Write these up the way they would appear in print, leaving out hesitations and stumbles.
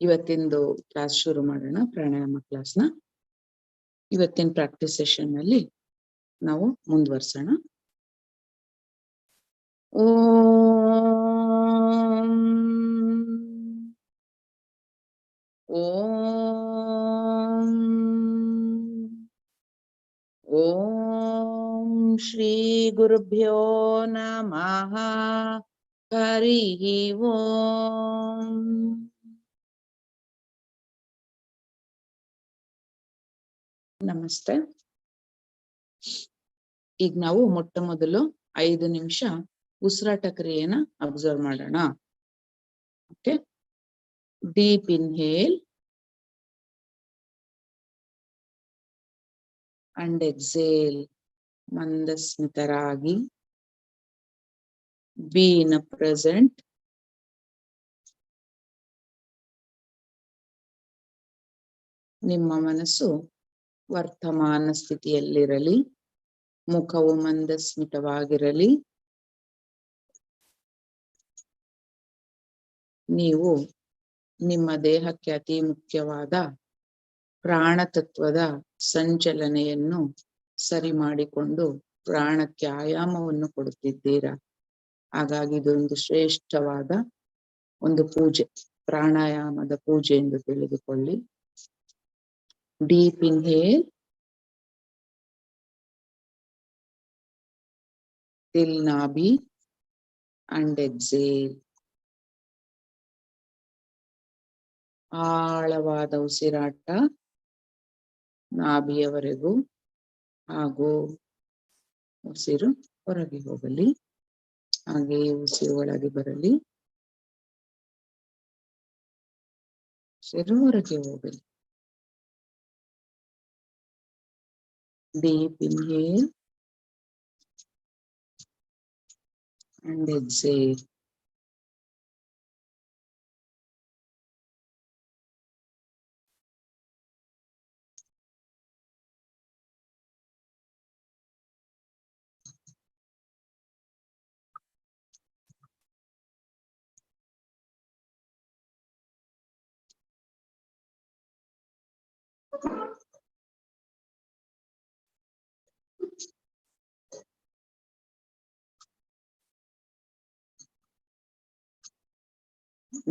ಇವತ್ತಿಂದು class ಶುರು ಮಾಡೋಣ. ಪ್ರಾಣಾಯಾಮ ಕ್ಲಾಸ್ನ ಇವತ್ತಿನ ಪ್ರಾಕ್ಟೀಸ್ ಸೆಷನ್ ಅಲ್ಲಿ ನಾವು ಮುಂದುವರ್ಸೋಣ. ಓಂ ಓಂ ಓಂ ಶ್ರೀ ಗುರುಭ್ಯೋ ನಮಃ. ಹರಿ ಓಂ. ನಮಸ್ತೆ. ಈಗ ನಾವು ಮೊಟ್ಟ ಮೊದಲು 5 ನಿಮಿಷ ಉಸಿರಾಟ ಕ್ರಿಯೆನ ಅಬ್ಸರ್ವ್ ಮಾಡೋಣ. Okay, deep inhale and exhale. ಮಂದಸ್ಮಿತರಾಗಿ ಬಿ ಇನ್ ಅ ಪ್ರೆಸೆಂಟ್. ನಿಮ್ಮ ಮನಸ್ಸು ವರ್ತಮಾನ ಸ್ಥಿತಿಯಲ್ಲಿರಲಿ, ಮುಖವು ಮಂದಸ್ಮಿತವಾಗಿರಲಿ. ನೀವು ನಿಮ್ಮ ದೇಹಕ್ಕೆ ಅತಿ ಮುಖ್ಯವಾದ ಪ್ರಾಣತತ್ವದ ಸಂಚಲನೆಯನ್ನು ಸರಿ ಮಾಡಿಕೊಂಡು ಪ್ರಾಣಕ್ಕೆ ಆಯಾಮವನ್ನು ಕೊಡುತ್ತಿದ್ದೀರಾ. ಹಾಗಾಗಿ ಇದೊಂದು ಶ್ರೇಷ್ಠವಾದ ಒಂದು ಪೂಜೆ, ಪ್ರಾಣಾಯಾಮದ ಪೂಜೆ ಎಂದು ತಿಳಿದುಕೊಳ್ಳಿ. Deep inhale till Nabhi and exhale. ಆಳವಾದ ಉಸಿರಾಟ ನಾಭಿಯವರೆಗೂ ಹಾಗೂ ಉಸಿರು ಹೊರಗೆ ಹೋಗಲಿ, ಹಾಗೆ ಉಸಿರು ಒಳಗೆ ಬರಲಿ, ಉಸಿರು ಹೊರಗೆ ಹೋಗಲಿ. Deep inhale and exhale.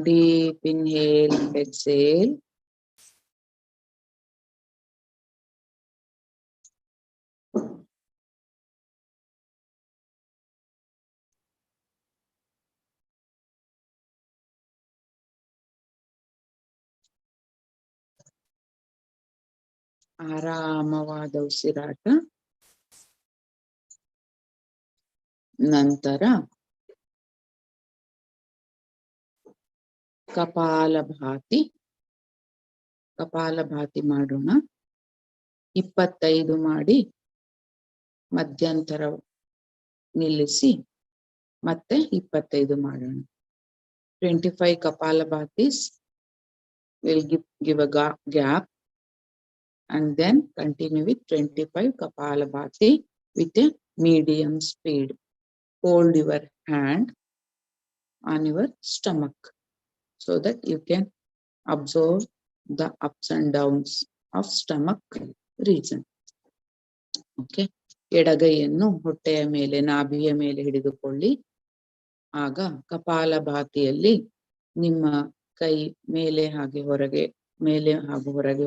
Deep inhale and exhale. ಆರಾಮವಾದ ಉಸಿರಾಟ. ನಂತರ ಕಪಾಲಭಾತಿ ಮಾಡೋಣ. 25 ಮಾಡಿ ಮಧ್ಯಂತರ ನಿಲ್ಲಿಸಿ ಮತ್ತೆ 25 ಮಾಡೋಣ. 25 Kapalabhatis will give a gap and then continue with 25 Kapalabhati with a medium speed. Hold your hand on your stomach so that you can observe the ups and downs of stomach region. Okay, ಎಡಗೈಯನ್ನು ಹೊಟ್ಟೆಯ ಮೇಲೆ, ನಾಭಿಯ ಮೇಲೆ ಹಿಡಿದುಕೊಳ್ಳಿ. ಆಗ ಕಪಾಲಭಾತಿಯಲ್ಲಿ ನಿಮ್ಮ ಕೈ ಮೇಲೆ ಹಾಗೂ ಹೊರಗೆ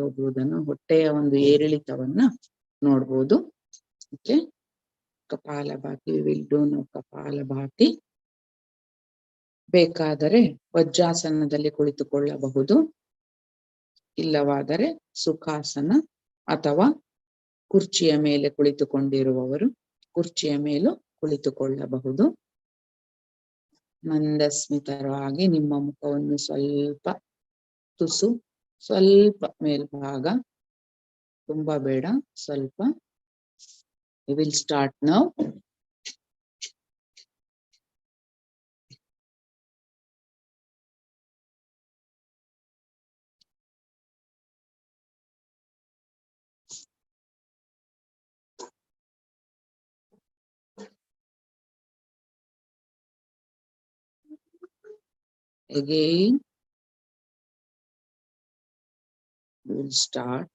ಹೋಗುವುದನ್ನು, ಹೊಟ್ಟೆಯ ಒಂದು ಏರಿಳಿತವನ್ನ ನೋಡ್ಬೋದು. Okay, kapalbhati will do now kapalbhati. ಬೇಕಾದರೆ ವಜ್ರಾಸನದಲ್ಲಿ ಕುಳಿತುಕೊಳ್ಳಬಹುದು, ಇಲ್ಲವಾದರೆ ಸುಖಾಸನ ಅಥವಾ ಕುರ್ಚಿಯ ಮೇಲೆ ಕುಳಿತುಕೊಂಡಿರುವವರು ಕುರ್ಚಿಯ ಮೇಲೂ ಕುಳಿತುಕೊಳ್ಳಬಹುದು. ಮಂದಸ್ಮಿತರಾಗಿ ನಿಮ್ಮ ಮುಖವನ್ನು ಸ್ವಲ್ಪ ಮೇಲ್ಭಾಗ, ತುಂಬಾ ಬೇಡ, ಸ್ವಲ್ಪ. We will start now. Again, We will start.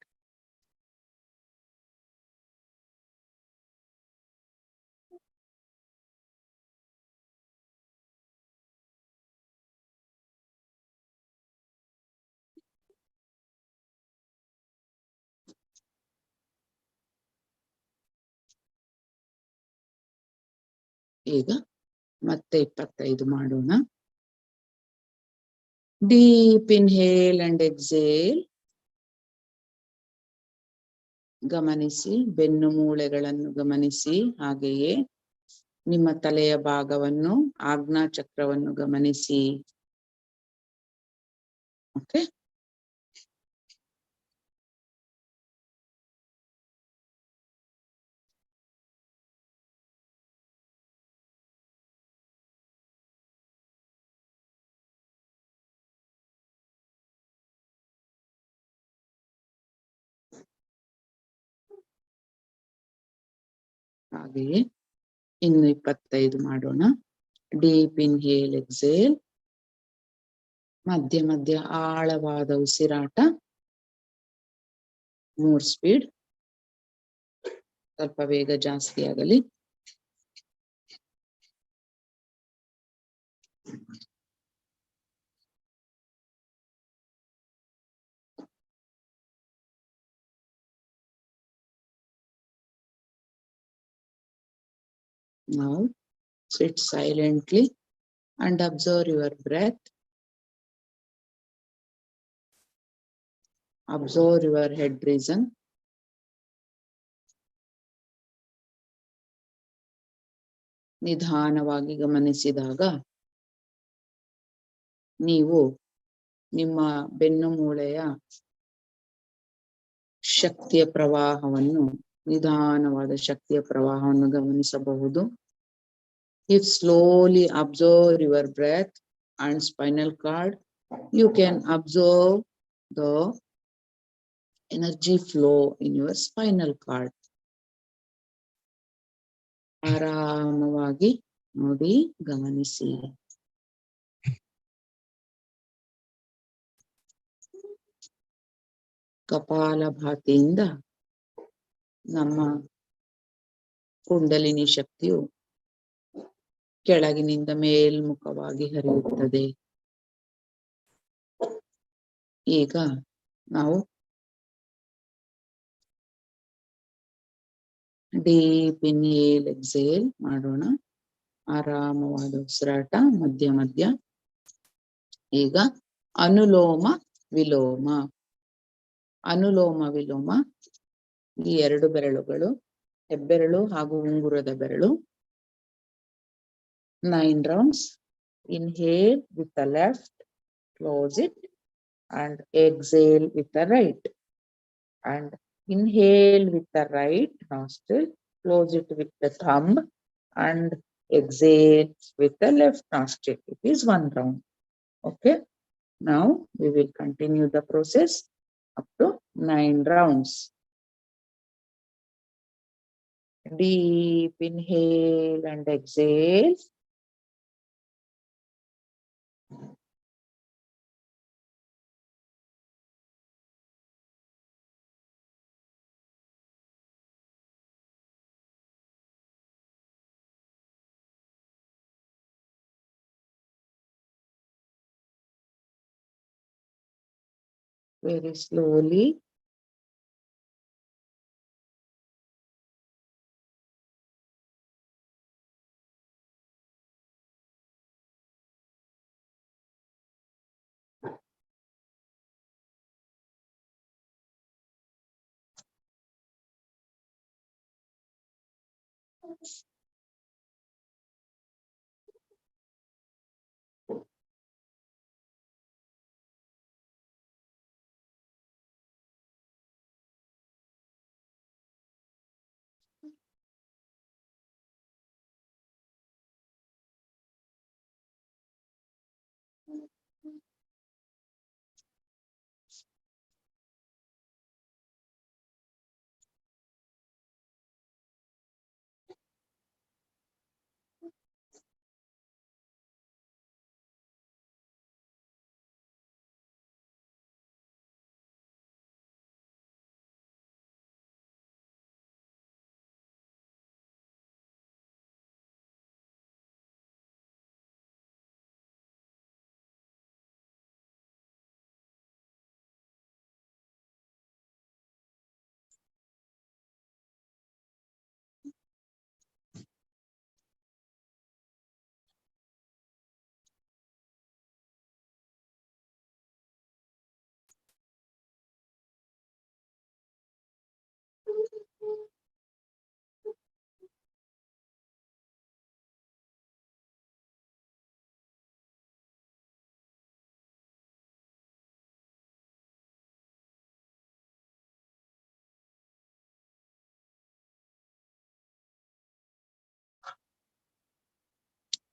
ಈಗ ಮತ್ತೆ 25 ಮಾಡೋಣ. Deep inhale and exhale. ಗಮನಿಸಿ, ಬೆನ್ನು ಮೂಳೆಗಳನ್ನು ಗಮನಿಸಿ, ಹಾಗೆಯೇ ನಿಮ್ಮ ತಲೆಯ ಭಾಗವನ್ನು, ಆಜ್ಞಾ ಚಕ್ರವನ್ನು ಗಮನಿಸಿ. ಓಕೆ, ಹಾಗೆಯೇ ಇನ್ನು 25 ಮಾಡೋಣ. Deep inhale, exhale. ಮಧ್ಯ ಮಧ್ಯ ಆಳವಾದ ಉಸಿರಾಟ. 3 ಸ್ಪೀಡ್, ಸ್ವಲ್ಪ ವೇಗ ಜಾಸ್ತಿ ಆಗಲಿ. Now sit silently and observe your breath. Observe your head region. ನಿಧಾನವಾಗಿ ಗಮನಿಸಿದಾಗ ನೀವು ನಿಮ್ಮ ಬೆನ್ನು ಮೂಳೆಯ ಶಕ್ತಿಯ ಪ್ರವಾಹವನ್ನು, ನಿಧಾನವಾದ ಶಕ್ತಿಯ ಪ್ರವಾಹವನ್ನು ಗಮನಿಸಬಹುದು. If slowly observe your breath and spinal cord, you can observe the energy flow in your spinal cord. ಆರಾಮವಾಗಿ ನೋಡಿ, ಗಮನಿಸಿ. ಕಪಾಲಭಾತಿಯಿಂದ ನಮ್ಮ ಕುಂಡಲಿನಿ ಶಕ್ತಿಯು ಕೆಳಗಿನಿಂದ ಮೇಲ್ಮುಖವಾಗಿ ಹರಿಯುತ್ತದೆ. ಈಗ ನಾವು ಡೀಪ್ ಇನ್ಹೇಲ್, ಎಕ್ಸೇಲ್ ಮಾಡೋಣ. ಆರಾಮವಾದ ಉಸಿರಾಟ, ಮಧ್ಯ ಮಧ್ಯ. ಈಗ ಅನುಲೋಮ ವಿಲೋಮ. ಅನುಲೋಮ ವಿಲೋಮ, ಈ 2 ಬೆರಳುಗಳು, ಹೆಬ್ಬೆರಳು ಹಾಗೂ ಉಂಗುರದ ಬೆರಳು. 9 rounds. Inhale with the left, close it, and exhale with the right. And inhale with the right nostril, close it with the thumb, and exhale with the left nostril. It is 1 round. Okay. Now we will continue the process up to 9 rounds. Deep inhale and exhale. Very slowly.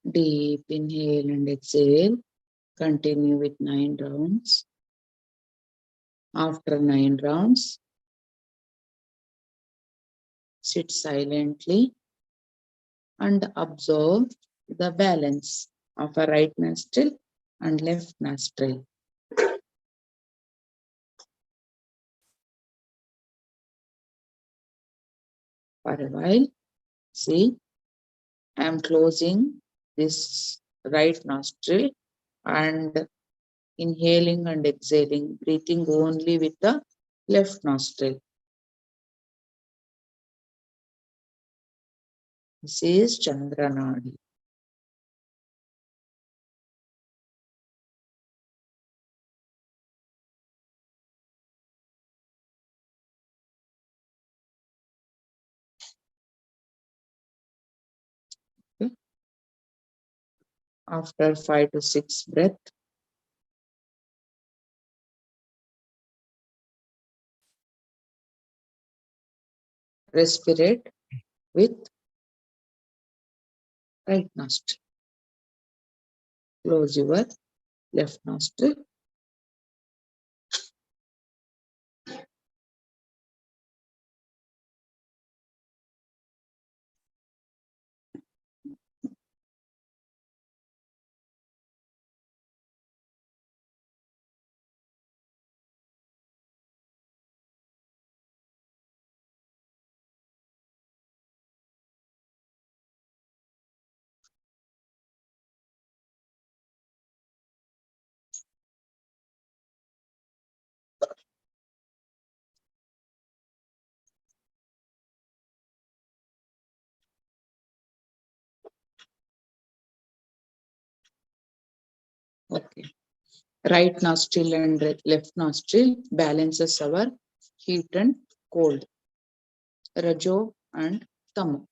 Deep inhale and exhale. Continue with 9 rounds. After 9 rounds, sit silently and observe the balance of a right nostril and left nostril. For a while, see, I am closing this right nostril and inhaling and exhaling, breathing only with the left nostril. This is Chandra Nadi. Okay. After 5 to 6 breaths, respirate with right nostril. Close your left nostril. Okay. Right nostril and left nostril balances our heat and cold. Rajo and Tamo.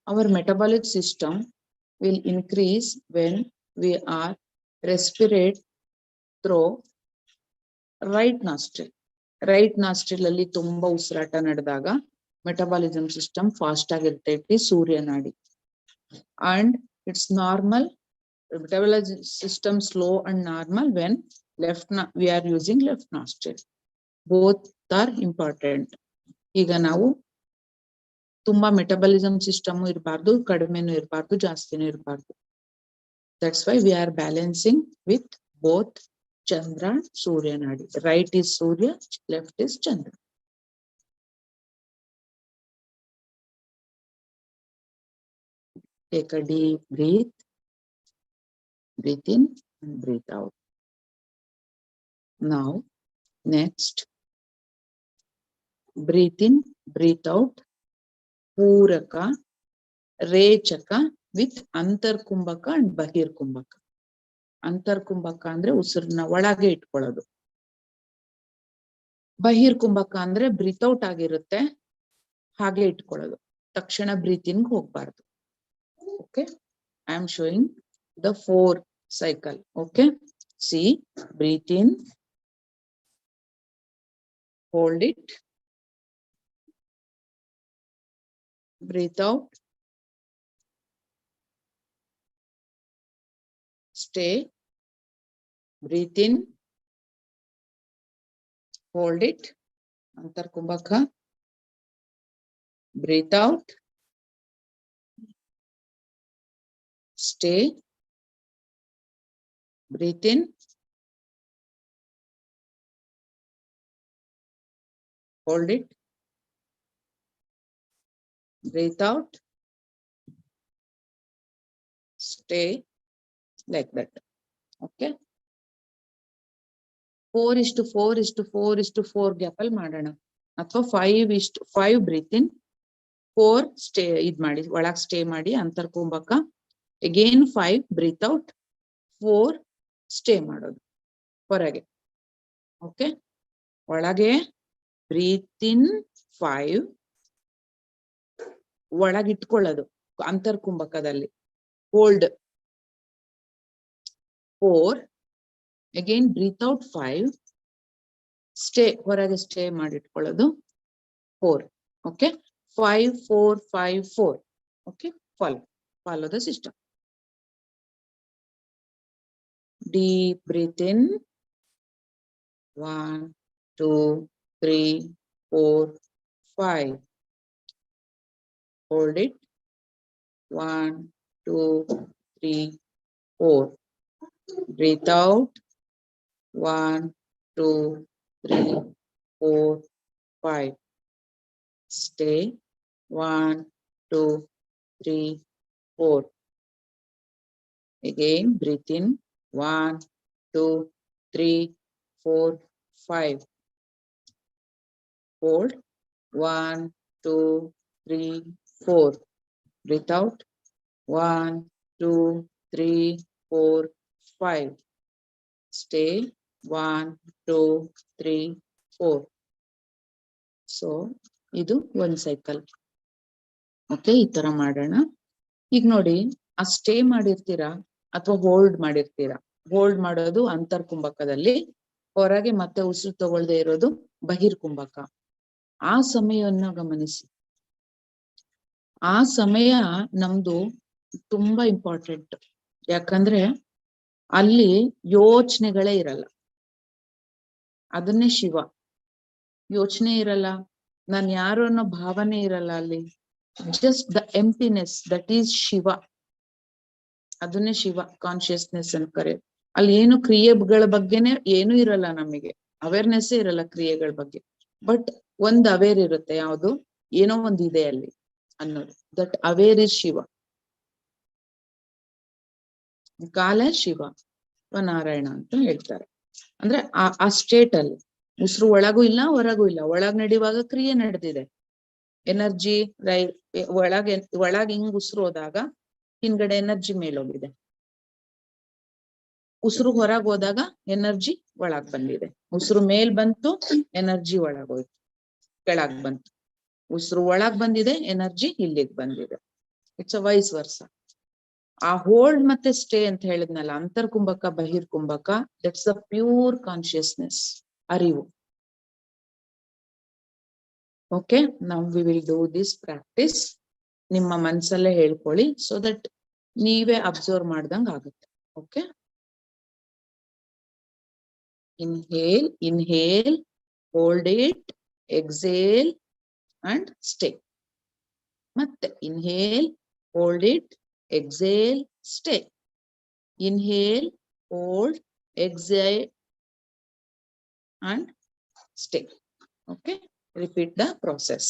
Our metabolic system will increase when we are respirate through right nostril. Right nostril ಅಲ್ಲಿ ತುಂಬಾ ಉಸಿರಾಟ ನಡೆದಾಗ metabolism system fast ಆಗಿರ್ತೈತಿ ಸೂರ್ಯ ನಾಡಿ. And it's normal, metabolism system slow and normal when we are using left nostril. Both are important. ಈಗ ನಾವು ತುಂಬಾ metabolism system ಇರಬಾರ್ದು, ಕಡಿಮೆನೂ ಇರಬಾರ್ದು, ಜಾಸ್ತಿನೂ ಇರಬಾರ್ದು. That's why we are balancing with both Chandra and Surya Nadi. Right is Surya, left is Chandra. Take a deep breath. Breathe in and breathe out. Now, next, breathe in, breathe out. Puraka, Rechaka with Antarkumbhaka and Bahirkumbhaka. Antarkumbhaka andre ಉಸಿರನ್ನ ಒಳಗೆ ಇಟ್ಕೊಳ್ಳೋದು. ಬಹಿರ್ಕುಂಭಕ ಅಂದ್ರೆ breathe out ಆಗಿರುತ್ತೆ, ಹಾಗೆ ಇಟ್ಕೊಳ್ಳೋದು. ತಕ್ಷಣ breathe ಇನ್ ಹೋಗ್ಬಾರ್ದು. Okay, I am showing the 4 cycle. Okay, see, breathe in, hold it, breathe out, stay, breathe in, hold it, Antarkumbhaka, breathe out, stay, breathe in, hold it, breathe out, stay, like that. Okay, 4:4:4:4 gap ಅಲ್ಲಿ ಮಾಡೋಣ, ಅಥವಾ 5:5 breathe ಇನ್, 4 stay ಇದ್ ಮಾಡಿ, ಒಳಗ್ stay ಮಾಡಿ ಅಂತರ್ಕುಂಭಕ, again 5 breathe out, 4 stay ಮಾಡೋದು ಹೊರಗೆ. ಓಕೆ, ಒಳಗೆ ಬ್ರೀತ್ ಇನ್ 5, ಒಳಗಿಟ್ಕೊಳ್ಳೋದು ಅಂತರ್ಕುಂಭಕದಲ್ಲಿ, hold 4, again breathe out 5, stay ಹೊರಗೆ ಸ್ಟೇ ಮಾಡಿಟ್ಕೊಳ್ಳೋದು 4. Okay, 5-4-5-4. Okay, follow the system. Deep breathe in. 1, 2, 3, 4, 5. Hold it. 1, 2, 3, 4. Breathe out. 1, 2, 3, 4, 5. Stay. 1, 2, 3, 4. Again, breathe in. 1, 2, 3, 4, 5. Hold. 1, 2, 3, 4. Breathe out. 1, 2, 3, 4, 5. Stay. 1, 2, 3, 4. So, ಇದು ಒಂದು cycle. Okay, ಈ ತರ ಮಾಡೋಣ. ಈಗ ನೋಡಿ, ಆ ಸ್ಟೇ ಮಾಡಿರ್ತೀರಾ ಅಥವಾ ಹೋಲ್ಡ್ ಮಾಡಿರ್ತೀರಾ. ಹೋಲ್ಡ್ ಮಾಡೋದು ಅಂತರ್ಕುಂಭಕದಲ್ಲಿ, ಹೊರಗೆ ಮತ್ತೆ ಉಸಿರು ತಗೊಳ್ದೆ ಇರೋದು ಬಹಿರ್ಕುಂಭಕ. ಆ ಸಮಯವನ್ನ ಗಮನಿಸಿ. ಆ ಸಮಯ ನಮ್ದು ತುಂಬಾ ಇಂಪಾರ್ಟೆಂಟ್. ಯಾಕಂದ್ರೆ ಅಲ್ಲಿ ಯೋಚನೆಗಳೇ ಇರಲ್ಲ. ಅದನ್ನೇ ಶಿವ. ಯೋಚನೆ ಇರಲ್ಲ, ನಾನ್ ಯಾರು ಅನ್ನೋ ಭಾವನೆ ಇರಲ್ಲ ಅಲ್ಲಿ. Just the emptiness, that is Shiva. ಅದನ್ನೇ ಶಿವ ಕಾನ್ಶಿಯಸ್ನೆಸ್ ಅಂತ ಕರೆಯೋದು. ಅಲ್ಲಿ ಏನು ಕ್ರಿಯೆಗಳ ಬಗ್ಗೆನೆ ಏನು ಇರಲ್ಲ, ನಮಗೆ ಅವೇರ್ನೆಸ್ ಇರಲ್ಲ ಕ್ರಿಯೆಗಳ ಬಗ್ಗೆ. ಬಟ್ ಒಂದ್ ಅವೇರ್ ಇರುತ್ತೆ, ಯಾವುದು, ಏನೋ ಒಂದ್ ಇದೆ ಅಲ್ಲಿ ಅನ್ನೋದು. That aware is Shiva. ಕಾಲ ಶಿವ ನಾರಾಯಣ ಅಂತ ಹೇಳ್ತಾರೆ. ಅಂದ್ರೆ ಆ ಸ್ಟೇಟ್ ಅಲ್ಲಿ ಉಸಿರು ಒಳಗೂ ಇಲ್ಲ ಹೊರಗೂ ಇಲ್ಲ. ಒಳಗ್ ನಡೆಯುವಾಗ ಕ್ರಿಯೆ ನಡೆದಿದೆ, ಎನರ್ಜಿ ಒಳಗ್ ಹಿಂಗ್ ಉಸಿರು ಹೋದಾಗ ಹಿಂದ್ಗಡೆ ಎನರ್ಜಿ ಮೇಲೋಗಿದೆ. ಉಸಿರು ಹೊರಗ್ ಹೋದಾಗ ಎನರ್ಜಿ ಒಳಗ್ ಬಂದಿದೆ. ಉಸಿರು ಮೇಲ್ ಬಂತು, ಎನರ್ಜಿ ಒಳಗೋಯ್ತು, ಕೆಳಗ್ ಬಂತು. ಉಸಿರು ಒಳಗ್ ಬಂದಿದೆ, ಎನರ್ಜಿ ಇಲ್ಲಿಗೆ ಬಂದಿದೆ. ಇಟ್ಸ್ ಅ ವೈಸ್ ವರ್ಸ. ಆ ಹೋಲ್ಡ್ ಮತ್ತೆ ಸ್ಟೇ ಅಂತ ಹೇಳಿದ್ನಲ್ಲ, ಅಂತರ್ಕುಂಭಕ ಬಹಿರ್ಕುಂಭಕ, ದಟ್ಸ್ ದ ಪ್ಯೂರ್ ಕಾನ್ಶಿಯಸ್ನೆಸ್, ಅರಿವು. Okay, now we will do this practice. ನಿಮ್ಮ ಮನ್ಸಲ್ಲೇ ಹೇಳ್ಕೊಳ್ಳಿ, ಸೊ ದಟ್ ನೀವೇ ಅಬ್ಸರ್ವ್ ಮಾಡ್ದಂಗ್ ಆಗುತ್ತೆ. Okay, inhale, hold it, exhale and stay. ಮತ್ತೆ inhale, hold it, exhale, stay. Inhale, hold, exhale and stay. Okay, repeat the process.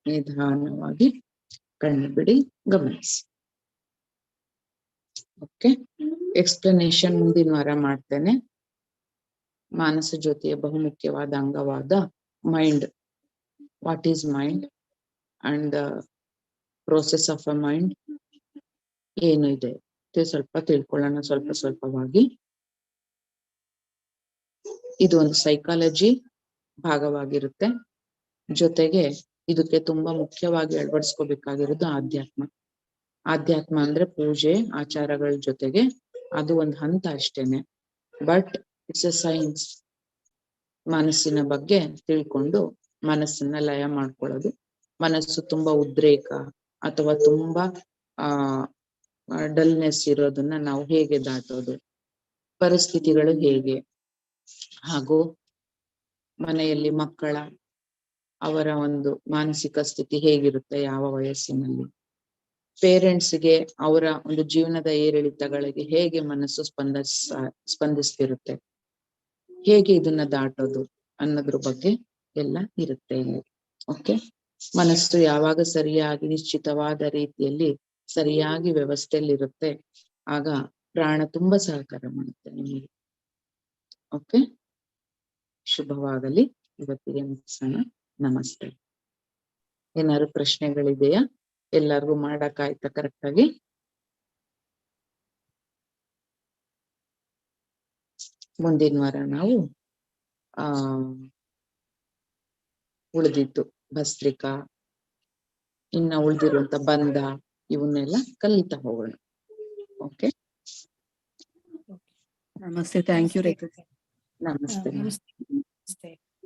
ನಿಧಾನವಾಗಿ ಕಣ್ಣು ಬಿಡಿ, ಗಮನಿಸಿ. Okay, explanation ಮುಂದಿನ ವಾರ ಮಾಡ್ತೇನೆ. ಮಾನಸ ಜ್ಯೋತಿಯ ಬಹುಮುಖ್ಯವಾದ ಅಂಗವಾದ mind, what is mind and process of a mind ಏನು ಇದೆ ಸ್ವಲ್ಪ ತಿಳ್ಕೊಳ್ಳೋಣ ಸ್ವಲ್ಪವಾಗಿ. ಇದು ಒಂದು ಸೈಕಾಲಜಿ ಭಾಗವಾಗಿರುತ್ತೆ. ಜೊತೆಗೆ ಇದಕ್ಕೆ ತುಂಬಾ ಮುಖ್ಯವಾಗಿ ಅಳವಡಿಸ್ಕೋಬೇಕಾಗಿರೋದು ಆಧ್ಯಾತ್ಮ. ಆಧ್ಯಾತ್ಮ ಅಂದ್ರೆ ಪೂಜೆ ಆಚಾರಗಳ ಜೊತೆಗೆ ಅದು ಒಂದು ಹಂತ ಅಷ್ಟೇನೆ, ಬಟ್ ಇಟ್ಸ್ ಎ ಸೈನ್ಸ್. ಮನಸ್ಸಿನ ಬಗ್ಗೆ ತಿಳ್ಕೊಂಡು ಮನಸ್ಸನ್ನ ಲಯ ಮಾಡ್ಕೊಳ್ಳೋದು. ಮನಸ್ಸು ತುಂಬಾ ಉದ್ರೇಕ ಅಥವಾ ತುಂಬಾ ಡಲ್ನೆಸ್ ಇರೋದನ್ನ ನಾವು ಹೇಗೆ ದಾಟೋದು, ಪರಿಸ್ಥಿತಿಗಳು ಹೇಗೆ, ಹಾಗೂ ಮನೆಯಲ್ಲಿ ಮಕ್ಕಳ ಅವರ ಒಂದು ಮಾನಸಿಕ ಸ್ಥಿತಿ ಹೇಗಿರುತ್ತೆ, ಯಾವ ವಯಸ್ಸಿನಲ್ಲಿ, ಪೇರೆಂಟ್ಸ್ಗೆ ಅವರ ಒಂದು ಜೀವನದ ಏರಿಳಿತಗಳಿಗೆ ಹೇಗೆ ಮನಸ್ಸು ಸ್ಪಂದಿಸ್ತಿರುತ್ತೆ, ಹೇಗೆ ಇದನ್ನ ದಾಟೋದು ಅನ್ನೋದ್ರ ಬಗ್ಗೆ ಎಲ್ಲ ಇರುತ್ತೆ ಇಲ್ಲಿ. ಓಕೆ, ಮನಸ್ಸು ಯಾವಾಗ ಸರಿಯಾಗಿ ನಿಶ್ಚಿತವಾದ ರೀತಿಯಲ್ಲಿ ಸರಿಯಾಗಿ ವ್ಯವಸ್ಥೆಯಲ್ಲಿರುತ್ತೆ ಆಗ ಪ್ರಾಣ ತುಂಬಾ ಸಹಕಾರ ಮಾಡುತ್ತೆ ನಿಮಗೆ. ಓಕೆ, ಶುಭವಾಗಲಿ. ಇವತ್ತಿಗೆ ಮುಗಿಸೋಣ. ನಮಸ್ತೆ. ಏನಾದ್ರು ಪ್ರಶ್ನೆಗಳಿದೆಯಾ? ಎಲ್ಲರಿಗೂ ಮಾಡಕ್ಕಾಯ್ತಾ ಕರೆಕ್ಟ್ ಆಗಿ? ಮುಂದಿನ ವಾರ ನಾವು ಉಳಿದಿತ್ತು ಭಸ್ತ್ರಿಕಾ, ಇನ್ನ ಉಳಿದಿರುವಂತ ಬಂಧ, ಇವನ್ನೆಲ್ಲ ಕಲಿತಾ ಹೋಗೋಣ. ಓಕೆ, ನಮಸ್ತೆ. Thank you. ನಮಸ್ತೆ.